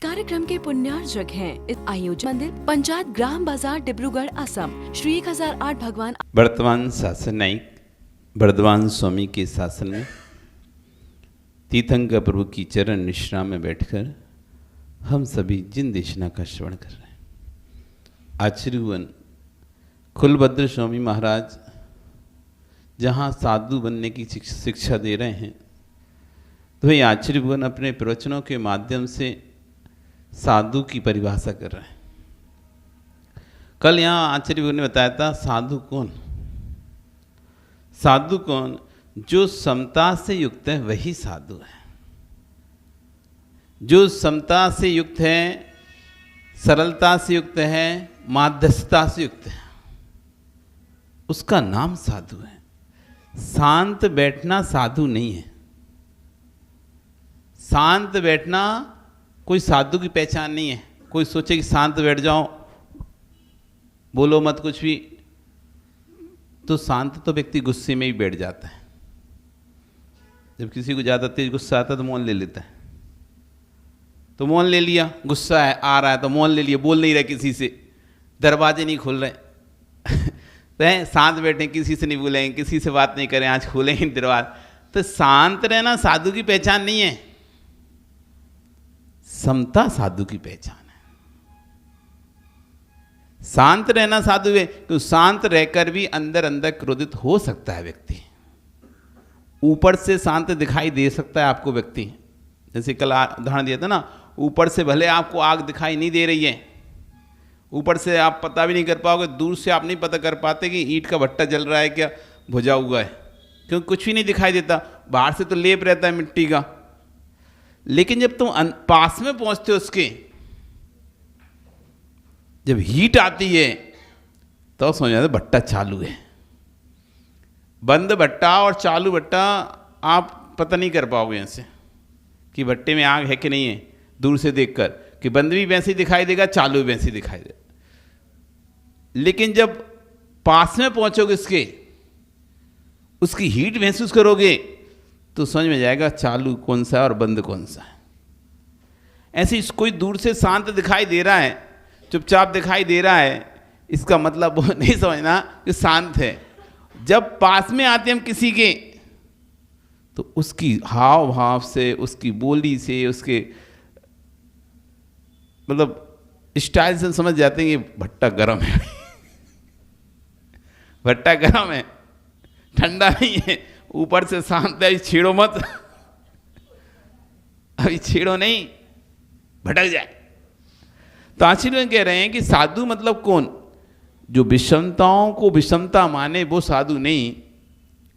कार्यक्रम के पुण्यार्जक हैं इस आयोजन मंदिर पंचायत ग्राम बाजार डिब्रूगढ़ असम श्री 1008 भगवान। वर्तमान शासन नायक बर्दवान स्वामी के शासन में तीर्थंकर प्रभु की चरण विश्राम में बैठकर हम सभी जिन देशना का श्रवण कर रहे हैं। आचार्यवन कुलभद्र स्वामी महाराज जहाँ साधु बनने की शिक्षा दे रहे हैं, तो वही आचार्यवन अपने प्रवचनों के माध्यम से साधु की परिभाषा कर रहे हैं। कल यहाँ आचार्यवन ने बताया था साधु कौन, साधु कौन, जो समता से युक्त है वही साधु है। जो समता से युक्त है, सरलता से युक्त है, माध्यस्थता से युक्त है, उसका नाम साधु है। शांत बैठना साधु नहीं है। शांत बैठना कोई साधु की पहचान नहीं है। कोई सोचे कि शांत बैठ जाओ, बोलो मत कुछ भी, तो शांत तो व्यक्ति गुस्से में ही बैठ जाता है। जब किसी को ज़्यादा तेज गुस्सा आता है तो मौन ले लेता है। तो मौन ले लिया, गुस्सा है आ रहा है तो मौन ले लिया, बोल नहीं रहे किसी से, दरवाजे नहीं खुल रहे तो शांत बैठे, किसी से नहीं बोलेंगे, किसी से बात नहीं करें, आज खोलेंगे दरवाजा। तो शांत रहना साधु की पहचान नहीं है। समता साधु की पहचान है। शांत रहना साधु है, तो शांत रहकर भी अंदर अंदर क्रोधित हो सकता है व्यक्ति। ऊपर से शांत दिखाई दे सकता है आपको व्यक्ति, जैसे कल उदाहरण दिया था ना, ऊपर से भले आपको आग दिखाई नहीं दे रही है, ऊपर से आप पता भी नहीं कर पाओगे, दूर से आप नहीं पता कर पाते कि ईंट का भट्टा जल रहा है क्या भुजा हुआ है, क्योंकि कुछ भी नहीं दिखाई देता। बाहर से तो लेप रहता है मिट्टी का, लेकिन जब तुम पास में पहुंचते हो उसके, जब हीट आती है तो समझ जाते भट्टा चालू है। बंद भट्टा और चालू भट्टा आप पता नहीं कर पाओगे ऐसे कि भट्टे में आग है कि नहीं है, दूर से देखकर, कि बंद भी वैसे ही दिखाई देगा, चालू भी वैसे ही दिखाई देगा। लेकिन जब पास में पहुंचोगे इसके, उसकी हीट महसूस करोगे तो समझ में जाएगा चालू कौन सा है और बंद कौन सा है। ऐसे कोई दूर से शांत दिखाई दे रहा है, चुपचाप दिखाई दे रहा है, इसका मतलब वो नहीं समझना कि शांत है। जब पास में आते हम किसी के, तो उसकी हाव भाव से, उसकी बोली से, उसके मतलब स्टाइल से समझ जाते हैं कि भट्टा गर्म है भट्टा गर्म है, ठंडा नहीं है, ऊपर से शांत है, छेड़ो मत अभी छेड़ो नहीं, भटक जाए। तो आचार्य कह रहे हैं कि साधु मतलब कौन? जो विषमताओं को विषमता माने वो साधु नहीं,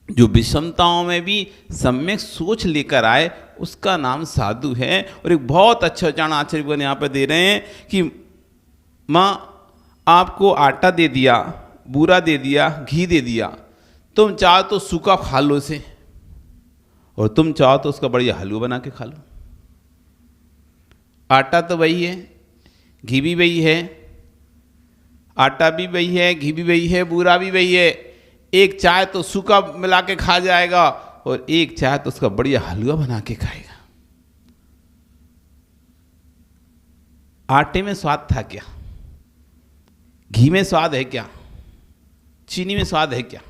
जो विषमताओं में भी सम्यक सोच लेकर आए उसका नाम साधु है। और एक बहुत अच्छा उदाहरण आचार्य यहाँ पर दे रहे हैं कि माँ आपको आटा दे दिया, बूरा दे दिया, घी दे दिया, तुम चाहो तो सूखा खा लो इसे, और तुम चाहो तो उसका बढ़िया हलवा बना के खा लो। आटा तो वही है, घी भी वही है, आटा भी वही है, घी भी वही है, बूरा भी वही है। एक चाहे तो सूखा मिला के खा जाएगा और एक चाहे तो उसका बढ़िया हलवा बना के खाएगा। आटे में स्वाद था क्या? घी में स्वाद है क्या? चीनी में स्वाद है क्या?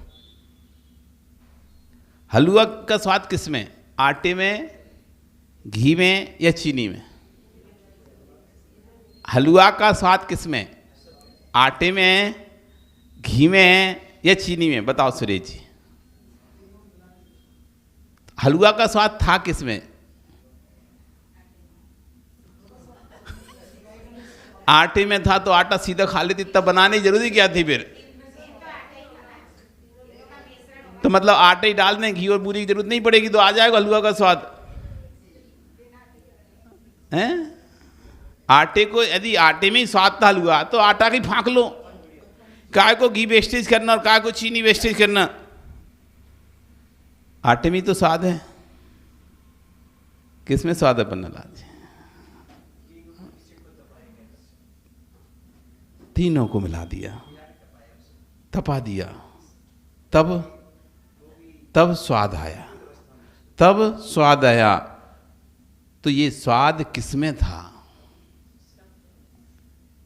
हलवा का स्वाद किस में? आटे में, घी में या चीनी में? हलवा का स्वाद किस में? आटे में, घी में या चीनी में? बताओ सुरेश जी, हलवा का स्वाद था किस में? आटे में था, तो आटा सीधा खा लेती, तब बनाने की जरूरी क्या थी फिर? तो मतलब आटे ही डाल दें, घी और बूरी की जरूरत नहीं पड़ेगी, तो आ जाएगा हलवा का स्वाद है। आटे को, यदि आटे में ही स्वाद था हलवा, तो आटा की फाँक लो, काय को घी वेस्टेज करना और काय को चीनी वेस्टेज करना। आटे में ही तो स्वाद है, किसमें स्वाद है पन्ना लाल जी? तीनों को मिला दिया, तपा दिया, तब स्वाद आया, तब स्वाद आया। तो ये स्वाद किसमें था?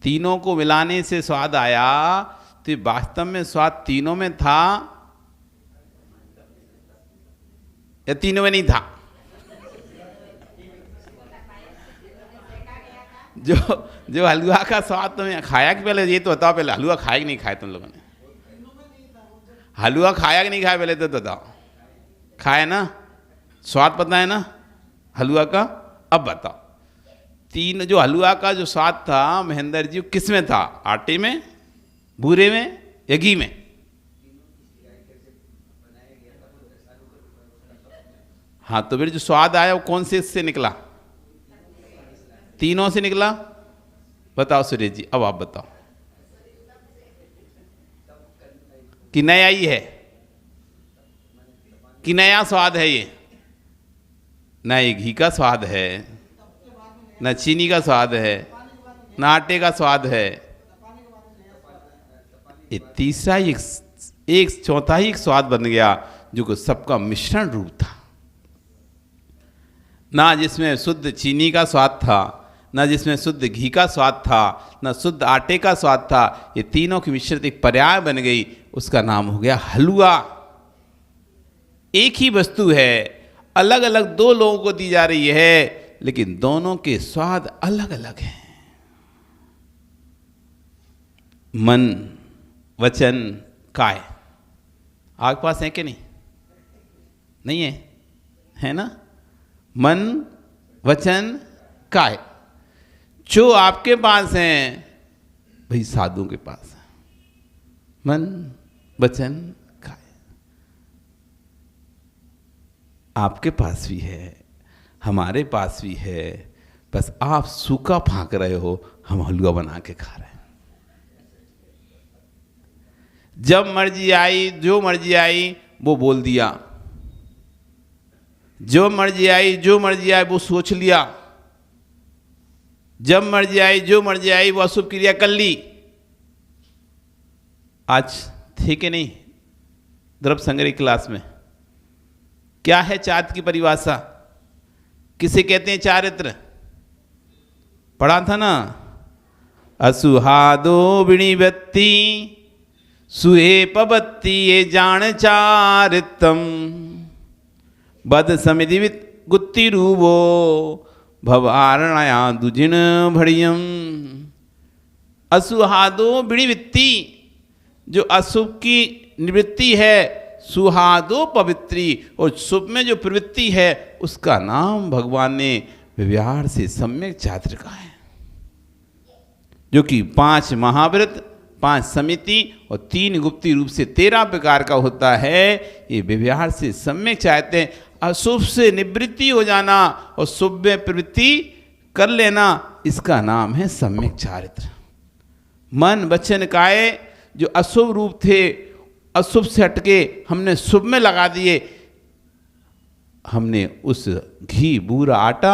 तीनों को मिलाने से स्वाद आया, तो वास्तव में स्वाद तीनों में था या तीनों में नहीं था? जो हलवा का स्वाद तुमने खाया कि पहले ये तो बताओ, पहले हलवा खाया कि नहीं खाया तुम लोगों ने? हलवा खाया कि नहीं खाया पहले तो बताओ। खाया ना, स्वाद पता है ना हलवा का? अब बताओ, तीन जो हलवा का जो स्वाद था महेंद्र जी, किस में था? आटे में, बूरे में या घी में? हाँ, तो फिर जो स्वाद आया वो कौन से निकला? तीनों से निकला। बताओ सुरेश जी, अब आप बताओ कि नया ही है कि नया स्वाद है? ये ना ये घी का स्वाद है, ना चीनी का स्वाद है, ना आटे का स्वाद है। ये तीसरा एक चौथा ही एक स्वाद बन गया जो कि सबका मिश्रण रूप था। ना जिसमें शुद्ध चीनी का स्वाद था, ना जिसमें शुद्ध घी का स्वाद था, ना शुद्ध आटे का स्वाद था। ये तीनों की मिश्रित एक पर्याय बन गई, उसका नाम हो गया हलवा। एक ही वस्तु है, अलग अलग दो लोगों को दी जा रही है, लेकिन दोनों के स्वाद अलग अलग हैं। मन, वचन, काय आपके पास है कि नहीं? नहीं है, है ना? मन, वचन, काय जो आपके पास हैं भाई साधुओं के पास है। मन, वचन, काय आपके पास भी है, हमारे पास भी है, बस आप सूखा फांक रहे हो, हम हलवा बना के खा रहे हैं। जब मर्जी आई, जो मर्जी आई वो बोल दिया, जो मर्जी आई, जो मर्जी आई वो सोच लिया, जब मर्जी आई, जो मर्जी आई वो अशुभ क्रिया कर ली। आज थे कि नहीं द्रव्य संग्रह क्लास में? क्या है चारित्र की परिभाषा? किसे कहते हैं चारित्र? पढ़ा था ना, असुहादो विनिवृत्ति सुहे पबत्ति ये जान चारितम बद समिधिवित गुत्ति रूपो भवारणया दुजिन भड़ियम। असुहादो विनिवृत्ति, जो अशुभ की निवृत्ति है, सुहादो पवित्री, और शुभ में जो प्रवृत्ति है उसका नाम भगवान ने व्यवहार से सम्यक चारित्र का है, जो कि 5 महाव्रत, 5 समिति और 3 गुप्ती रूप से 13 प्रकार का होता है। ये व्यवहार से सम्यक चाहते हैं, अशुभ से निवृत्ति हो जाना और शुभ में प्रवृत्ति कर लेना, इसका नाम है सम्यक चारित्र। मन, वचन, काय जो अशुभ रूप थे, अशुभ से हटके हमने शुभ में लगा दिए, हमने उस घी, बूरा, आटा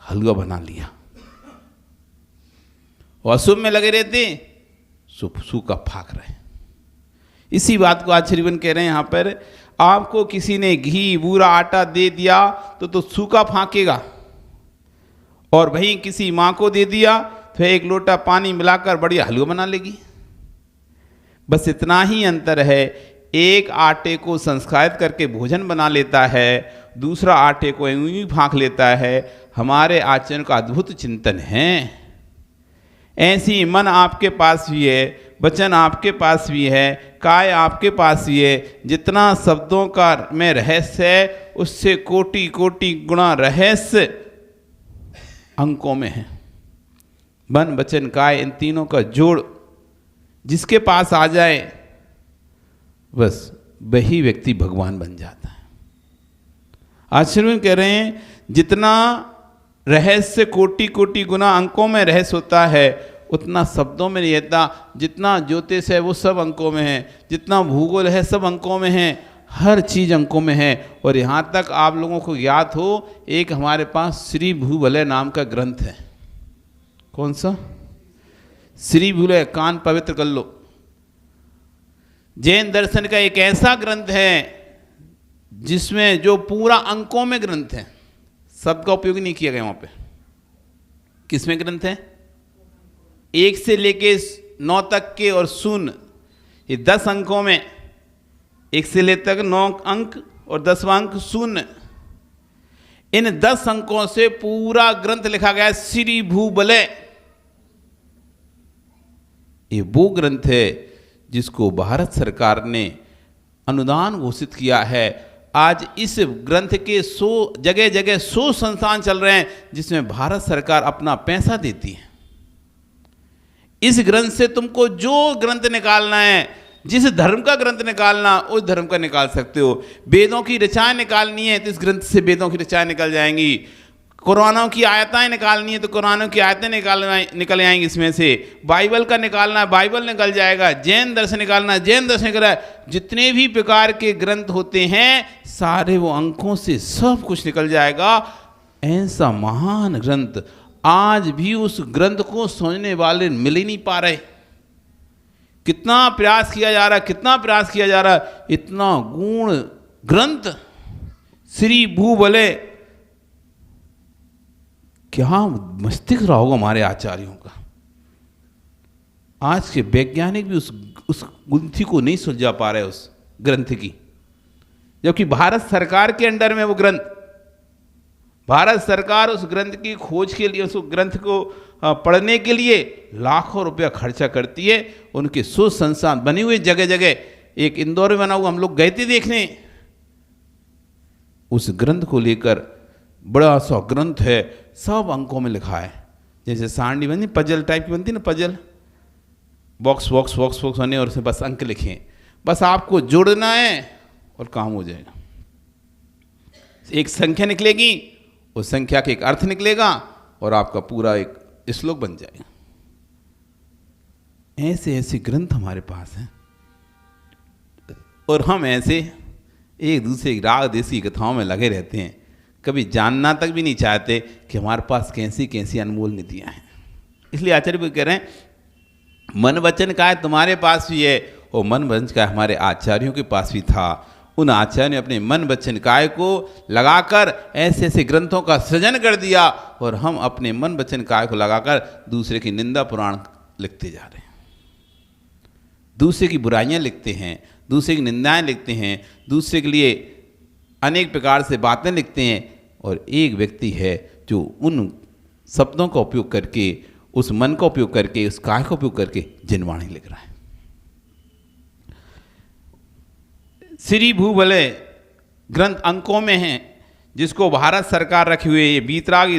हलवा बना लिया। और अशुभ में लगे रहते, शुभ सूखा फाक रहे। इसी बात को आचार्यवन कह रहे हैं यहाँ पर, आपको किसी ने घी, बूरा, आटा दे दिया तो सूखा फाकेगा, और वहीं किसी माँ को दे दिया तो 1 लोटा पानी मिलाकर बढ़िया हलवा बना लेगी। बस इतना ही अंतर है, एक आटे को संस्कारित करके भोजन बना लेता है, दूसरा आटे को यूं ही फाँक लेता है। हमारे आचरण का अद्भुत चिंतन है। ऐसी मन आपके पास भी है, वचन आपके पास भी है, काय आपके पास भी है। जितना शब्दों का में रहस्य है, उससे कोटि कोटि गुणा रहस्य अंकों में है। मन, वचन, काय, इन तीनों का जोड़ जिसके पास आ जाए, बस वही व्यक्ति भगवान बन जाता है। आचार्य कह रहे हैं, जितना रहस्य कोटि कोटि गुना अंकों में रहस्य होता है, उतना शब्दों में नहीं रहता। जितना ज्योतिष है वो सब अंकों में है, जितना भूगोल है सब अंकों में है, हर चीज़ अंकों में है। और यहाँ तक आप लोगों को याद हो, एक हमारे पास श्री भूवलय नाम का ग्रंथ है। कौन सा? श्री भूवलय, कान पवित्र कर लो। जैन दर्शन का एक ऐसा ग्रंथ है जिसमें जो पूरा अंकों में ग्रंथ है, शब्द का उपयोग नहीं किया गया वहाँ पे। किसमें ग्रंथ है? 1 से लेके 9 तक के और 0, ये 10 अंकों में 1 से लेकर 9 अंक और 10वां अंक 0। इन 10 अंकों से पूरा ग्रंथ लिखा गया है, श्री भूबले। ये वो ग्रंथ है जिसको भारत सरकार ने अनुदान घोषित किया है। आज इस ग्रंथ के 100 जगह जगह 100 संस्थान चल रहे हैं जिसमें भारत सरकार अपना पैसा देती है। इस ग्रंथ से तुमको जो ग्रंथ निकालना है, जिस धर्म का ग्रंथ निकालना उस धर्म का निकाल सकते हो। वेदों की ऋचाएं निकालनी है तो इस ग्रंथ से वेदों की ऋचाएं निकल जाएंगी। कुरानों की आयतें निकालनी है तो कुरानों की आयतें निकल आएंगी इसमें से। बाइबल का निकालना है, बाइबल निकल जाएगा। जैन दर्शन निकालना है, जैन दर्शन निकल जाएगा। जितने भी प्रकार के ग्रंथ होते हैं सारे वो अंकों से सब कुछ निकल जाएगा। ऐसा महान ग्रंथ, आज भी उस ग्रंथ को समझने वाले मिल ही नहीं पा रहे। कितना प्रयास किया जा रहा है, कितना प्रयास किया जा रहा है। इतना गुण ग्रंथ श्री भूबले, क्या मस्तिष्क रहा होगा हमारे आचार्यों का। आज के वैज्ञानिक भी उस गुंथी को नहीं सुलझा पा रहे उस ग्रंथ की, जबकि भारत सरकार के अंडर में वो ग्रंथ। भारत सरकार उस ग्रंथ की खोज के लिए, उस ग्रंथ को पढ़ने के लिए लाखों रुपया खर्चा करती है। उनके शोध संस्थान बने हुए जगह जगह, एक इंदौर में बना हुआ, हम लोग गए थे देखने। उस ग्रंथ को लेकर बड़ा सा ग्रंथ है, सब अंकों में लिखा है। जैसे सारणी बनी, पजल टाइप की बनती ना, puzzle, box box box box बने और उसमें बस अंक लिखे। बस आपको जोड़ना है और काम हो जाएगा। एक संख्या निकलेगी, उस संख्या के एक अर्थ निकलेगा और आपका पूरा एक श्लोक बन जाएगा। ऐसे ऐसे ग्रंथ हमारे पास हैं और हम ऐसे एक दूसरे की राग देसी कथाओं में लगे रहते हैं। कभी जानना तक भी नहीं चाहते कि हमारे पास कैसी कैसी अनमोल निधियां हैं। इसलिए आचार्य भी कह रहे हैं मन वचन काय तुम्हारे पास भी है और मन वचन काय हमारे आचार्यों के पास भी था। उन आचार्यों ने अपने मन वचन काय को लगाकर ऐसे ऐसे ग्रंथों का सृजन कर दिया और हम अपने मन वचन काय को लगाकर दूसरे की निंदा पुराण लिखते जा रहे हैं, दूसरे की बुराइयां लिखते हैं, दूसरे की निंदाएं लिखते हैं, दूसरे के लिए अनेक प्रकार से बातें लिखते हैं। और एक व्यक्ति है जो उन शब्दों का उपयोग करके, उस मन का उपयोग करके, उस काय का उपयोग करके जिनवाणी लिख रहा है। श्री भूबले ग्रंथ अंकों में है जिसको भारत सरकार रखी हुई है। ये बीतराग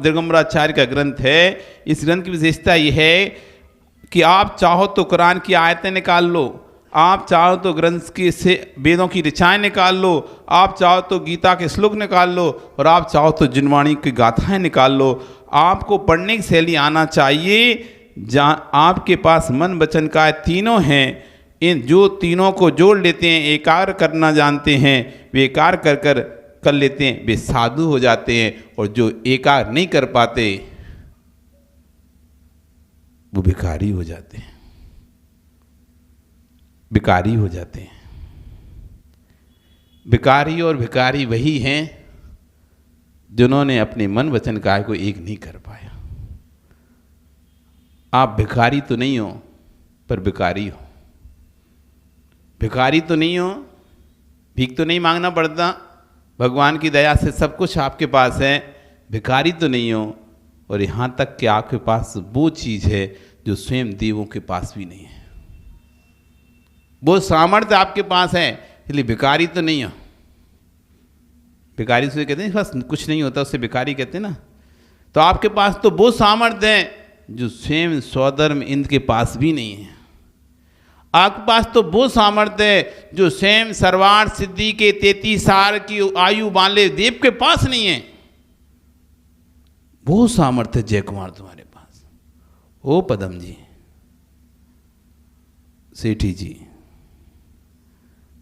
दिगंबराचार्य का ग्रंथ है। इस ग्रंथ की विशेषता ये है कि आप चाहो तो कुरान की आयतें निकाल लो, आप चाहो तो ग्रंथ के से वेदों की ऋचाएं निकाल लो, आप चाहो तो गीता के श्लोक निकाल लो और आप चाहो तो जिनवाणी की गाथाएं निकाल लो। आपको पढ़ने की शैली आना चाहिए। जहाँ आपके पास मन वचन काय तीनों हैं, इन जो तीनों को जोड़ लेते हैं, एकाग्र करना जानते हैं, वे एकाग्र कर लेते हैं, वे साधु हो जाते हैं। और जो एकाग्र नहीं कर पाते वो भिखारी हो जाते हैं, भिखारी हो जाते हैं। भिखारी और भिखारी वही हैं जिन्होंने अपने मन वचन काय को एक नहीं कर पाया। आप भिखारी तो नहीं हो पर भिखारी हो। भिखारी तो नहीं हो, भीख तो नहीं मांगना पड़ता, भगवान की दया से सब कुछ आपके पास है। भिखारी तो नहीं हो और यहाँ तक कि आपके पास वो चीज़ है जो स्वयं देवों के पास भी नहीं है। वो सामर्थ्य आपके पास है, इसलिए भिखारी तो नहीं हो। भिखारी से कहते हैं बस कुछ नहीं होता, उससे भिखारी कहते हैं ना। तो आपके पास तो वो सामर्थ्य है जो स्वयं स्वधर्म इंद्र के पास भी नहीं है। आपके पास तो वो सामर्थ्य है जो स्वयं सर्वार्थ सिद्धि के 33 साल की आयु वाले देव के पास नहीं है। वो सामर्थ्य जय कुमार तुम्हारे पास। ओ पदम जी, सेठी जी,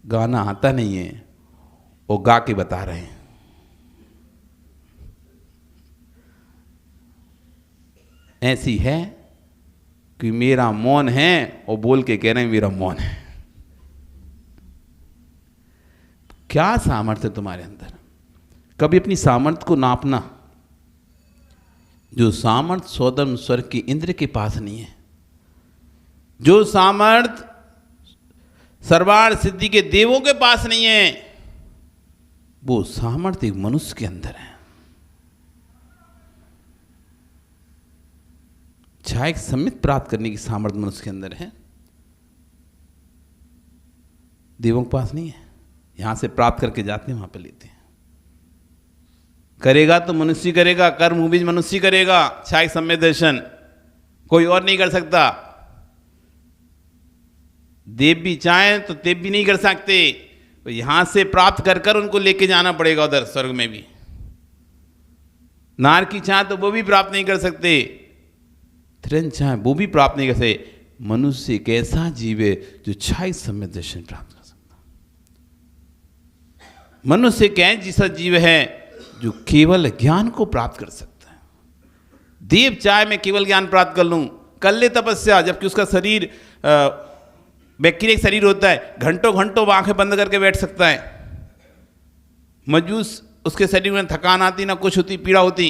गाना आता नहीं है, वो गा के बता रहे हैं। ऐसी है कि मेरा मौन है और बोल के कह रहे हैं मेरा मौन है। क्या सामर्थ्य तुम्हारे अंदर? कभी अपनी सामर्थ्य को नापना। जो सामर्थ सौदम स्वर्ग की इंद्र के पास नहीं है, जो सामर्थ सर्वार्थ सिद्धि के देवों के पास नहीं है, वो सामर्थ एक मनुष्य के अंदर है। छाया सम्मित प्राप्त करने की सामर्थ्य मनुष्य के अंदर है, देवों के पास नहीं है। यहां से प्राप्त करके जाते हैं, वहां पे लेते हैं। करेगा तो मनुष्य करेगा, कर्म भी मनुष्य करेगा। छाया सम्यक दर्शन कोई और नहीं कर सकता। देव भी चाहें तो देव भी नहीं कर सकते, तो यहां से प्राप्त कर कर उनको लेके जाना पड़ेगा उधर स्वर्ग में भी। नार की चाह तो वो भी प्राप्त नहीं कर सकते, तिरंज चाहे वो भी प्राप्त नहीं कर सकते। मनुष्य एक ऐसा जीव है जो छाया सम्यक दर्शन प्राप्त कर सकता। मनुष्य एक ऐसा जीव है जो केवल ज्ञान को प्राप्त कर सकता है। देव चाहे मैं केवल ज्ञान प्राप्त कर लूं, कर ले तपस्या, जबकि उसका शरीर बैक्टीरिया शरीर होता है, घंटों घंटों आंखें बंद करके बैठ सकता है। मजूस उसके शरीर में थकान आती ना कुछ होती, पीड़ा होती,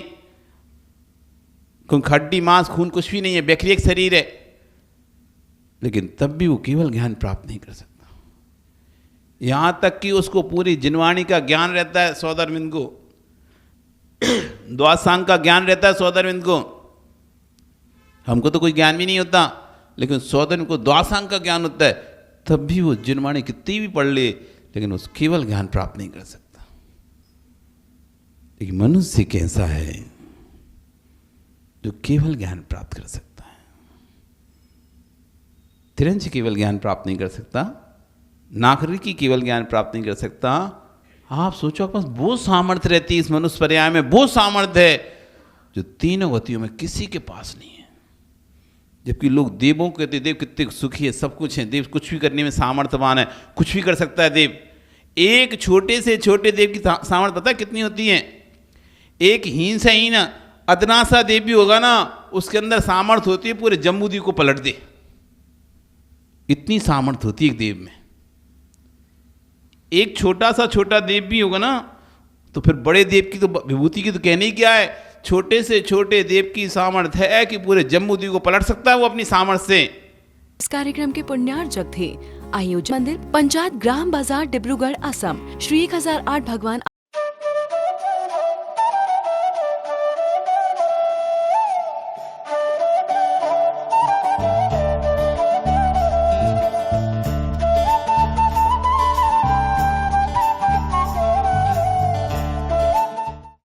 कोई हड्डी मांस खून कुछ भी नहीं है, बैक्टीरिया शरीर है, लेकिन तब भी वो केवल ज्ञान प्राप्त नहीं कर सकता। यहां तक कि उसको पूरी जिनवाणी का ज्ञान रहता है सौदरविंद को, द्वासांग का ज्ञान रहता है सौदरविंद को। हमको तो कोई ज्ञान भी नहीं होता, लेकिन सौदरविंद को द्वासांग का ज्ञान होता है, तब भी वो जिनवाणी कितनी भी पढ़ ले, लेकिन उस केवल ज्ञान प्राप्त नहीं कर सकता। लेकिन मनुष्य कैसा है जो केवल ज्ञान प्राप्त कर सकता है। तिरंज केवल ज्ञान प्राप्त नहीं कर सकता, नागरिकी केवल ज्ञान प्राप्त नहीं कर सकता। आप सोचो आपके पास वो सामर्थ्य रहती है इस मनुष्य पर्याय में, वो सामर्थ्य है जो तीनों गतियों में किसी के पास नहीं है। जबकि लोग देवों को कहते देव कितने सुखी है, सब कुछ है, देव कुछ भी करने में सामर्थ्यवान है, कुछ भी कर सकता है देव। एक छोटे से छोटे देव की सामर्थ्य पता है कितनी होती है? एक हीन से हीन अदना सा देव भी होगा ना, उसके अंदर सामर्थ्य होती है पूरे जम्बूद्वीप को पलट दे, इतनी सामर्थ्य होती है एक देव में। एक छोटा सा छोटा देव भी होगा ना, तो फिर बड़े देव की तो विभूति की तो कहने ही क्या है। छोटे से छोटे देव की सामर्थ्य है कि पूरे जम्बूद्वीप को पलट सकता है वो अपनी सामर्थ्य से। इस कार्यक्रम के पुण्यार्जक थे आयोजक मंदिर पंचायत ग्राम बाजार डिब्रूगढ़ असम श्री 1008 भगवान